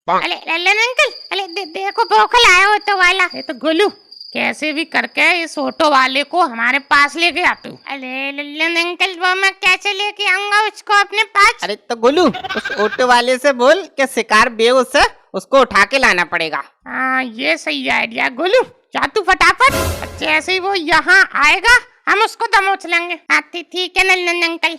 अरे लल्लन अंकल, अरे देखो बोखल आया हो तो वाला। ये तो गोलू कैसे भी करके इस ऑटो वाले को हमारे पास लेके आते हूँ। अरे लल्लन अंकल, वो मैं कैसे लेके आऊंगा उसको अपने पास? अरे तो गोलू उस ऑटो वाले से बोल कि शिकार बेहोश है, उसको उठा के लाना पड़ेगा। हाँ ये सही आइडिया गोलू, जा तू फटाफट। जैसे ही वो यहाँ आएगा हम उसको दमोच लेंगे। हाँ ठीक है लल्लन अंकल।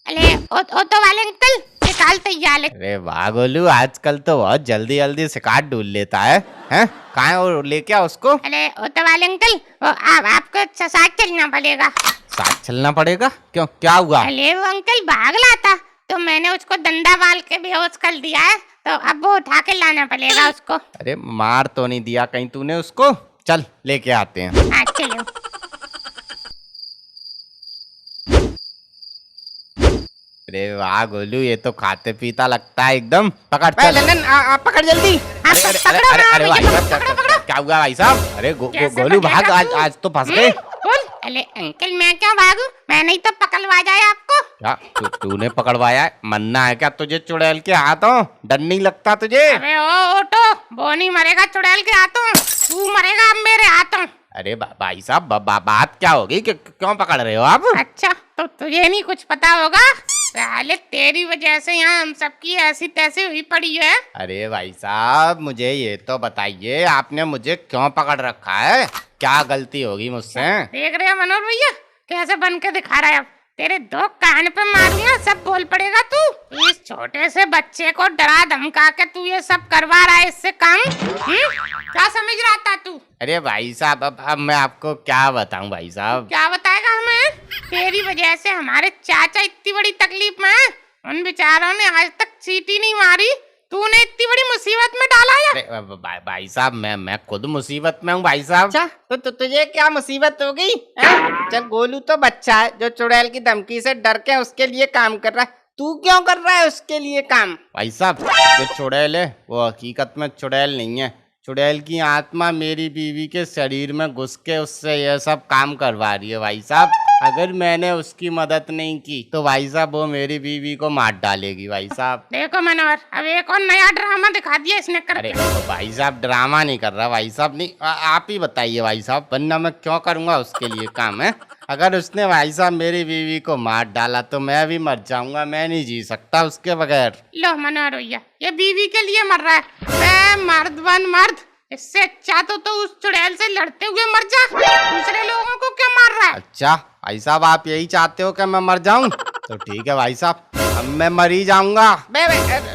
अरे ऑटो वाले अंकल, निकाल तैयार है। अरे वाह गोलू, आजकल तो बहुत जल्दी जल्दी शिकार ढूंढ लेता है। हैं कहाँ है वो, लेके आ उसको। अरे ऑटो वाले अंकल, आपको साथ चलना पड़ेगा। साथ चलना पड़ेगा? क्यों, क्या हुआ? अरे वो अंकल भाग रहा था तो मैंने उसको डंडा मार के बेहोश कर दिया है, तो अब वो उठा के लाना पड़ेगा उसको। अरे मार तो नहीं दिया कहीं तूने उसको? चल लेके आते हैं। हाँ चलो। अरे वाह गोलू, ये तो खाते पीता लगता है एकदम। पकड़ चल। पकड़ जल्दी। हाँ, अरे अरे पकड़ो अरे ना, अरे भाई भैया, साहब, पकड़ो। क्या हुआ भाई साहब? अरे कैसे गोलू भाग, पकड़ेगा तू? आज तो फंस गए। बोल। अरे अंकल मैं क्या भागू, मैंने ही तो पकड़वा जाए आपको। क्या तूने पकड़वाया है? मरना है क्या तुझे चुड़ैल के हाथों? डर नहीं लगता तुझे? अरे ओ ऑटो, वो नहीं मरेगा चुड़ैल के हाथों, तू मरेगा अब मेरे हाथों। अरे भाई साहब, बात क्या होगी? क्यों पकड़ रहे हो आप? अच्छा तो तुझे नहीं कुछ पता होगा, पहले तेरी वजह से यहाँ हम सबकी ऐसी तैसी हुई पड़ी है। अरे भाई साहब, मुझे ये तो बताइए, आपने मुझे क्यों पकड़ रखा है? क्या गलती होगी मुझसे? देख रहे हो मनोहर भैया कैसे बन के दिखा रहा है। अब तेरे दो कान पे मारूंगा, सब बोल पड़ेगा तू। इस छोटे से बच्चे को डरा धमका के तू ये सब करवा रहा है इससे काम। क्या समझ रहा था तू? अरे भाई साहब, अब मैं आपको क्या बताऊं भाई साहब? क्या बताएगा हमें? तेरी वजह से हमारे चाचा इतनी बड़ी तकलीफ में है, उन बेचारों ने आज तक चीटी नहीं मारी, तूने इतनी बड़ी मुसीबत में डाला है। अरे भाई साहब, मैं खुद मुसीबत में हूँ भाई साहब। अच्छा तो तुझे क्या मुसीबत हो गई? चल गोलू तो बच्चा है जो चुड़ैल की धमकी से डर के उसके लिए काम कर रहा है, तू क्यों कर रहा है उसके लिए काम? भाई साहब, जो चुड़ैल है वो हकीकत में चुड़ैल नहीं है। चुड़ैल की आत्मा मेरी बीवी के शरीर में घुस के उससे यह सब काम करवा रही है भाई साहब। अगर मैंने उसकी मदद नहीं की तो भाई साहब वो मेरी बीवी को मार डालेगी भाई साहब। देखो मनोहर, अब एक और नया ड्रामा दिखा दिया इसने करके। अरे भाई साहब, ड्रामा नहीं कर रहा भाई साहब, नहीं आप ही बताइए भाई साहब, वरना मैं क्यों करूँगा उसके लिए काम है? अगर उसने भाई साहब मेरी बीवी को मार डाला तो मैं भी मर जाऊंगा, मैं नहीं जी सकता उसके बगैर। लो मनोहर भैया, ये बीवी के लिए मर रहा है, मर्द बन मर्द, इससे अच्छा तो उस चुड़ैल से लड़ते हुए मर जा, दूसरे लोगों को क्यों मार रहा है? अच्छा भाई साहब, आप यही चाहते हो कि मैं मर जाऊं? तो ठीक है भाई साहब, अब मैं मर ही जाऊंगा।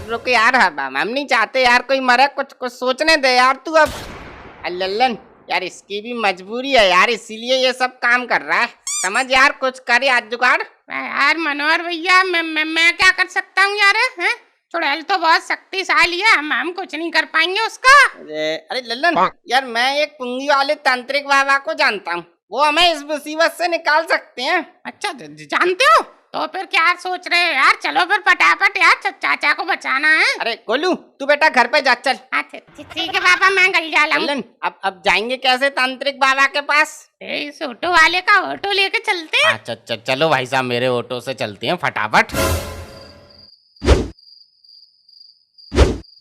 रुक यार, हम नहीं चाहते यार कोई मरे, कुछ सोचने दे यार तू। अब लल्लन यार, इसकी भी मजबूरी है यार, इसीलिए ये सब काम कर रहा है, समझ यार, कुछ कर यार जुगाड़। यार मनोहर भैया, मैं क्या कर सकता हूँ यार? हैं चुड़ैल तो बहुत शक्तिशाली है, हम कुछ नहीं कर पाएंगे उसका। अरे लल्लन यार, मैं एक पुंगी वाले तांत्रिक बाबा को जानता हूँ, वो हमें इस मुसीबत से निकाल सकते हैं। अच्छा जानते हो? तो फिर क्या सोच रहे हो यार? चलो फिर फटाफट यार, चाचा को बचाना है। अरे गोलू, तू बेटा घर पे जा, चल। ठीक है पापा, मैं गल जा रहा हूँ। अब जाएंगे कैसे तांत्रिक बाबा के पास? इस ऑटो वाले का ऑटो लेके चलते हैं। अच्छा चलो भाई साहब, मेरे ऑटो से चलते हैं फटाफट।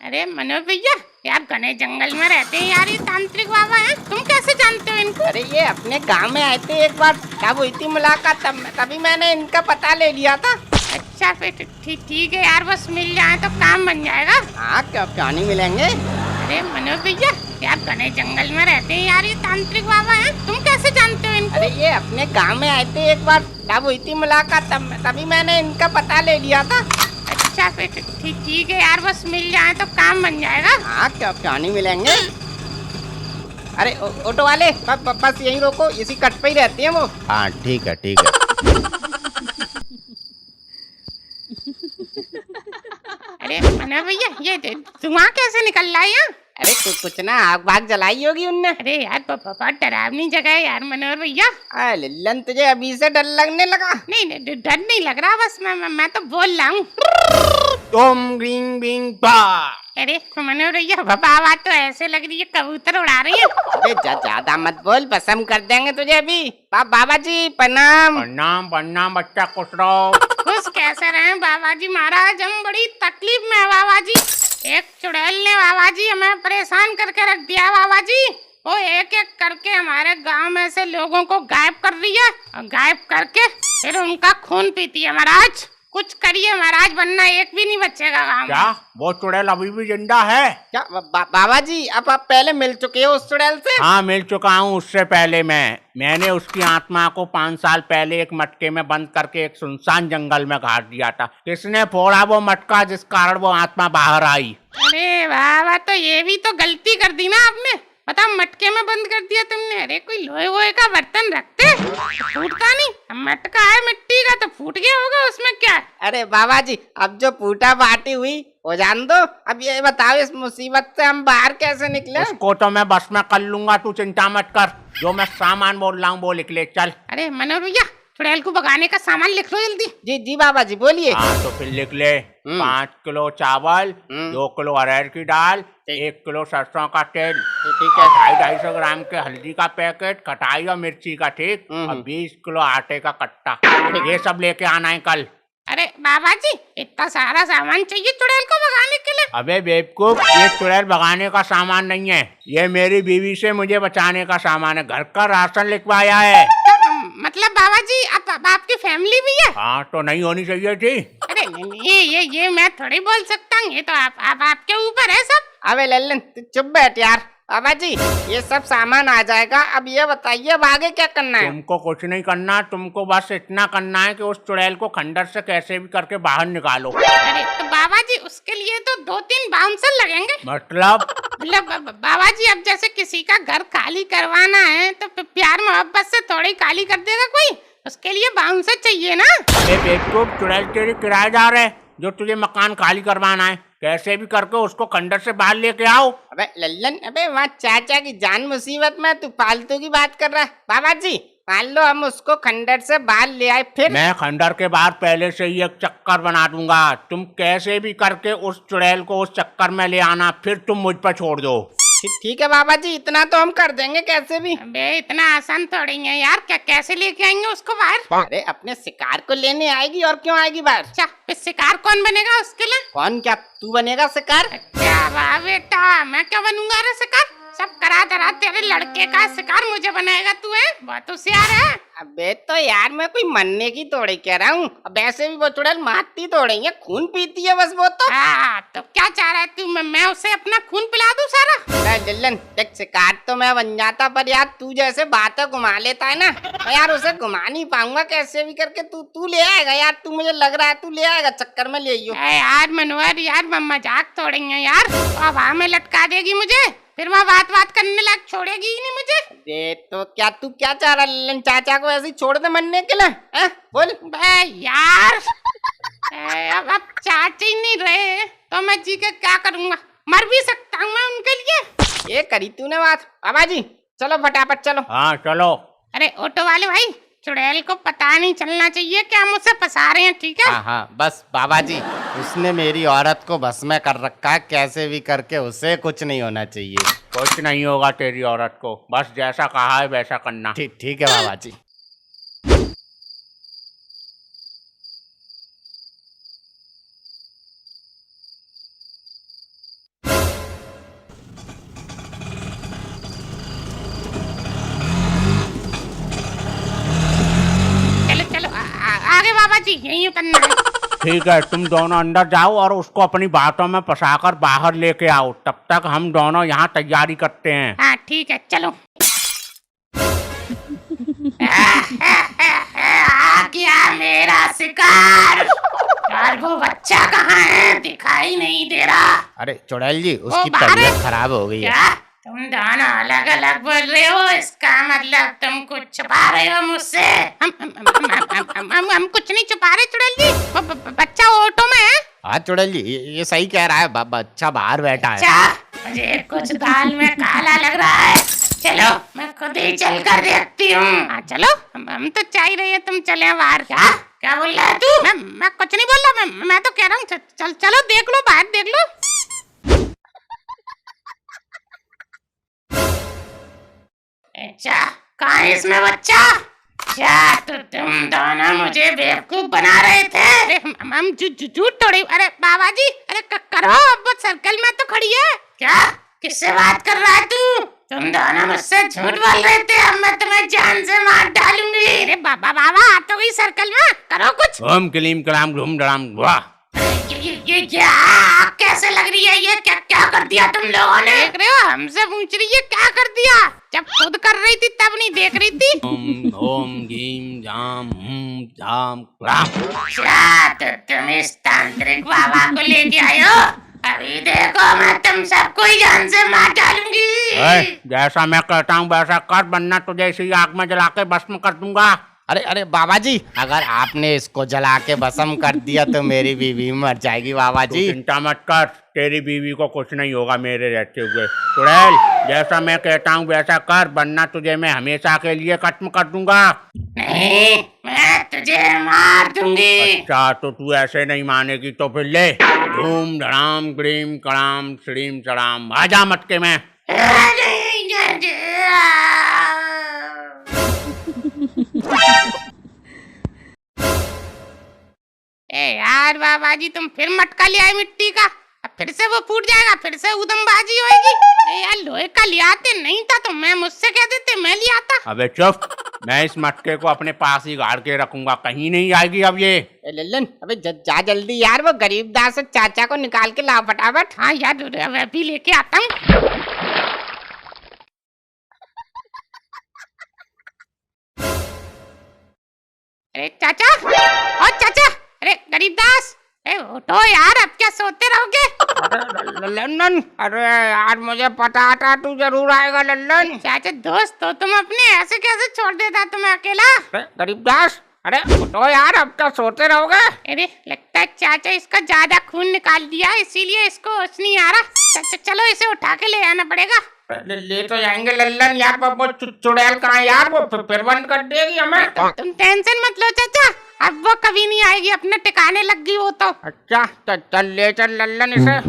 अरे मनोहर भैया, यार घने जंगल में रहते हैं यार ये तांत्रिक बाबा हैं, तुम कैसे जानते हो इनको? अरे ये अपने गांव में आए थे एक बार, तब हुई थी मुलाकात, तभी मैंने इनका पता ले लिया था। अच्छा फिर ठीक है यार, बस मिल जाए तो काम बन जाएगा। हाँ, क्यों नहीं मिलेंगे? अरे मनोहर भैया, यार घने जंगल में रहते हैं यार ये तांत्रिक बाबा हैं, तुम कैसे जानते हो इनको? अरे ये अपने गाँव में आए थे एक बार, तब हुई थी मुलाकात, तभी मैंने इनका पता ले लिया था। अच्छा फिर ठीक है यार, बस मिल जाए तो काम बन जाएगा। हाँ, क्यों नहीं मिलेंगे? अरे ऑटो वाले, बस यहीं रोको, इसी कट पे ही रहती हैं वो। हाँ ठीक है। अरे मनोहर भैया, ये धुआं कैसे निकल रहा है यहाँ? अरे कुछ ना, आग भाग जलाई होगी उनने। अरे यार बहुत डरावनी जगह है यार मनोहर भैया। लल्लन, तुझे अभी से डर लगने लगा? नहीं डर नहीं लग रहा, बस मैं तो बोल रहा हूँ। ओम ग्रीं ग्रीं पा। अरे मनोरैया बाबा तो ऐसे लग रही है कबूतर उड़ा रही है। अबे ज्यादा मत बोल, भस्म कर देंगे तुझे अभी। बाबा जी प्रणाम। प्रणाम प्रणाम बच्चा, खुश रहो। खुश कैसे रहे बाबा जी महाराज, हम बड़ी तकलीफ में है बाबा जी। एक चुड़ैल ने बाबा जी हमें परेशान करके रख दिया बाबा जी। वो एक एक करके हमारे गांव में से लोगों को गायब कर रही है और गायब करके फिर उनका खून पीती है महाराज। कुछ करिए महाराज, वरना एक भी नहीं बचेगा गांव में। क्या वो चुड़ैल अभी भी जिंदा है? क्या बाबा जी अब आप पहले मिल चुके हो उस चुड़ैल से? हाँ मिल चुका हूँ। उससे पहले मैंने उसकी आत्मा को 5 साल पहले एक मटके में बंद करके एक सुनसान जंगल में गाड़ दिया था। किसने फोड़ा वो मटका जिस कारण वो आत्मा बाहर आई? अरे बाबा तो ये भी तो गलती कर दी ना आपने। बताओ मटके में बंद कर दिया तुमने। अरे कोई लोहे वोहे का बर्तन रखते तो फूटता नहीं। मटका है मिट्टी का तो फूट गया होगा, उसमें क्या है? अरे बाबा जी अब जो फूटा बाटी हुई वो जान दो। अब ये बताओ इस मुसीबत से हम बाहर कैसे निकले? उसको तो मैं बस में कर लूंगा, तू चिंता मत कर। जो मैं सामान बोल रहा हूँ वो लिख ले चल। अरे मनो भैया चुड़ैल को भगाने का सामान लिख लो जल्दी। जी जी बाबा जी बोलिए। हाँ तो फिर लिख ले। 5 किलो चावल, 2 किलो अरहर की दाल, 1 किलो सरसों का तेल, ठीक है। 250 ग्राम के हल्दी का पैकेट, खटाई और मिर्ची का, ठीक, और 20 किलो आटे का कट्टा। ये सब लेके आना है कल। अरे बाबा जी इतना सारा सामान चाहिए चुड़ैल को भगाने के लिए? अबे बेवकूफ, ये चुड़ैल भगाने का सामान नहीं है, ये मेरी बीवी से मुझे बचाने का सामान है। घर का राशन लिखवाया है। मतलब बाबा जी आपकी फैमिली भी है? हाँ तो नहीं होनी चाहिए थी। अरे ये मैं थोड़ी बोल सकता हूँ। ये तो आपके ऊपर है सब। अबे लल्लन तू चुप बैठ यार। बाबा जी ये सब सामान आ जाएगा, अब ये बताइए अब आगे क्या करना है? तुमको कुछ नहीं करना, तुमको बस इतना करना है कि उस चुड़ैल को खंडर से कैसे भी करके बाहर निकालो। अरे तो बाबा जी उसके लिए तो 2-3 बाउंसर लगेंगे। मतलब बाबा जी अब जैसे किसी का घर खाली करवाना है तो प्यार मोहब्बत से थोड़ी खाली कर देगा कोई, उसके लिए बाउंसर चाहिए ना। अरे बेवकूफ, चुड़ैल तेरी किराएदार है जो तुझे मकान खाली करवाना है। कैसे भी करके उसको खंडर से बाहर लेके आओ। अबे लल्लन, अबे वहाँ चाचा की जान मुसीबत में, तू फालतू की बात कर रहा है। बाबा जी मान लो हम उसको खंडर से बाहर ले आए, फिर? मैं खंडर के बाहर पहले से ही एक चक्कर बना दूंगा। तुम कैसे भी करके उस चुड़ैल को उस चक्कर में ले आना, फिर तुम मुझ पर छोड़ दो। ठीक है बाबा जी, इतना तो हम कर देंगे कैसे भी। अबे इतना आसान थोड़ी है यार, क्या कैसे लेके आएंगे उसको बाहर? अरे अपने शिकार को लेने आएगी और क्यों आएगी बाहर। अच्छा फिर शिकार कौन बनेगा उसके लिए? कौन, क्या तू बनेगा शिकार? क्या वाह बेटा, मैं क्या बनूंगा रे शिकार? सब करा धरा तेरे लड़के का शिकार मुझे बनाएगा तू? है बहुत होशियार है। अबे तो यार मैं कोई मरने की थोड़ी कह रहा हूँ। अब वैसे भी वो चुड़ैल मारती थोड़ी है, खून पीती है बस वो तो। हाँ तो क्या चाह रहा है तू, मैं उसे अपना खून पिला दूं सारा? लल्लन देख, शिकार तो मैं बन जाता, पर यार तू जैसे बातें घुमा लेता है ना, तो यार उसे घुमा नहीं पाऊंगा कैसे भी करके। तू ले आएगा यार, तू मुझे लग रहा है तू ले आएगा, चक्कर में ले आइयो। यार मनोहर यार मजाक थोड़ी है यार, हवा में लटका देगी मुझे, फिर वहाँ बात करने लग छोड़ेगी ही नहीं मुझे। दे तो क्या तू क्या चाह रहा लल्लन, चाचा को ऐसे ही छोड़ दे मरने के लिए? बोल बे यार अब चाचा ही नहीं रहे तो मैं जी के क्या करूँगा? मर भी सकता हूँ मैं उनके लिए। ये करी तूने बात। बाबा जी चलो फटाफट चलो। हाँ चलो। अरे ऑटो वाले भाई, चुड़ैल को पता नहीं चलना चाहिए कि हम उसे फंसा रहे हैं, ठीक है? हाँ हाँ बस बाबा जी, उसने मेरी औरत को बस में कर रखा है, कैसे भी करके उसे कुछ नहीं होना चाहिए। कुछ नहीं होगा तेरी औरत को, बस जैसा कहा है वैसा करना। ठीक है बाबा जी। चलो आगे बाबा जी, यहीं उतरना है। ठीक है, तुम दोनों अंदर जाओ और उसको अपनी बातों में फंसाकर बाहर लेके आओ। तब तक हम दोनों यहाँ तैयारी करते हैं। हाँ ठीक है चलो। आ गया मेरा शिकार। यार वो बच्चा कहाँ है, दिखाई नहीं दे रहा। अरे चुड़ैल जी उसकी बाहर है? तबीयत खराब हो गई है। क्या तुम दोनों अलग अलग बोल रहे हो? इसका मतलब तुम कुछ छुपा रहे हो मुझसे? हम कुछ नहीं छुपा रहे चुड़ैल जी, बच्चा ऑटो में है। हाँ चुड़ैल जी ये सही कह रहा है, बच्चा बाहर बैठा है। अच्छा मुझे कुछ दाल में काला लग रहा है, चलो मैं खुद ही चल कर देखती हूँ। हाँ चलो, हम तो चाह रहे हैं तुम चले बाहर। क्या बोल रहा है तू? मैं कुछ नहीं बोल रहा, मैं तो कह रहा हूँ चलो देख लो, बाहर देख लो। अच्छा, कहाँ है इसमें बच्चा? क्या तो तुम दोनों मुझे बेवकूफ बना रहे थे? अरे हम झूठ थोड़ी। अरे बाबा जी, अरे करो, अब वो सर्कल में तो खड़ी है। क्या? किससे बात कर रहा है तू? तुम दोनों मुझसे झूठ बोल रहे थे, अब मैं तुम्हें जान से मार डालूंगी। अरे बाबा आ तो गई सर्कल में, करो कुछ। ओम क्लीम कलाम घूम डराम वाह। ये क्या कैसे लग रही है? ये क्या क्या कर दिया तुम लोगों ने? देख रहे हो, हमसे पूछ रही है क्या कर दिया? जब खुद कर रही थी तब नहीं देख रही थी। ओम ओम गीम जाम जाम क्लाम। क्या तो तुम इस तांत्रिक बाबा को लेके आए हो? अभी देखो मैं तुम सबको ही जान से मार डालूंगी। जैसा मैं कहता हूँ वैसा कर, वरना तुझे इसी आग में जला के भस्म कर दूंगा। अरे अरे बाबा जी, अगर आपने इसको जला के भस्म कर दिया तो मेरी बीवी मर जाएगी बाबा तू जी। चिंता मत कर, तेरी बीवी को कुछ नहीं होगा मेरे रहते हुए। चुड़ैल, जैसा मैं कहता हूँ वैसा कर, वरना तुझे मैं हमेशा के लिए खत्म कर दूंगा। नहीं, मैं तुझे मार दूंगी। अच्छा, तो तू ऐसे नहीं मानेगी तो फिर ले, धूम धड़ाम ग्रीम कड़ाम श्रीम चड़ाम, आजा मटके में। ए यार बाबा जी, तुम फिर मटका ले आए मिट्टी का। अब फिर से वो फूट जाएगा, फिर से उदमबाजी होएगी। ए यार, लोहे का ले आते नहीं था तो मैं मुझसे कह देते, मैं ले आता। अबे चुप, मैं इस मटके को अपने पास ही गाड़ के रखूंगा, कहीं नहीं आएगी अब ये। लल्लन, अबे जा जल्दी यार, वो गरीबदास चाचा को निकाल के ला फटाफट। हाँ यार, मैं भी लेके आता हूँ। अरे चाचा, ओ चाचा, अरे गरीबदास, अरे उठो यार, अब क्या सोते रहोगे? लल्लन, अरे यार मुझे पता था तू जरूर आएगा लल्लन। चाचा दोस्त तो तुम अपने, ऐसे कैसे छोड़ देता तुम्हें अकेला? गरीबदास, अरे उठो यार, अब क्या सोते रहोगे? अरे लगता है चाचा इसका ज्यादा खून निकाल दिया, इसीलिए इसको होश नहीं आ रहा। चलो इसे उठा के ले आना पड़ेगा। ले तो जाएंगे लल्लन यार, वो चुड़ैल कहाँ यार, वो फिर बंद कर देगी हमें। तुम टेंशन मत लो चाचा, अब वो कभी नहीं आएगी, अपने ठिकाने लग गई वो तो। अच्छा, चल ले चल लल्लन इसे।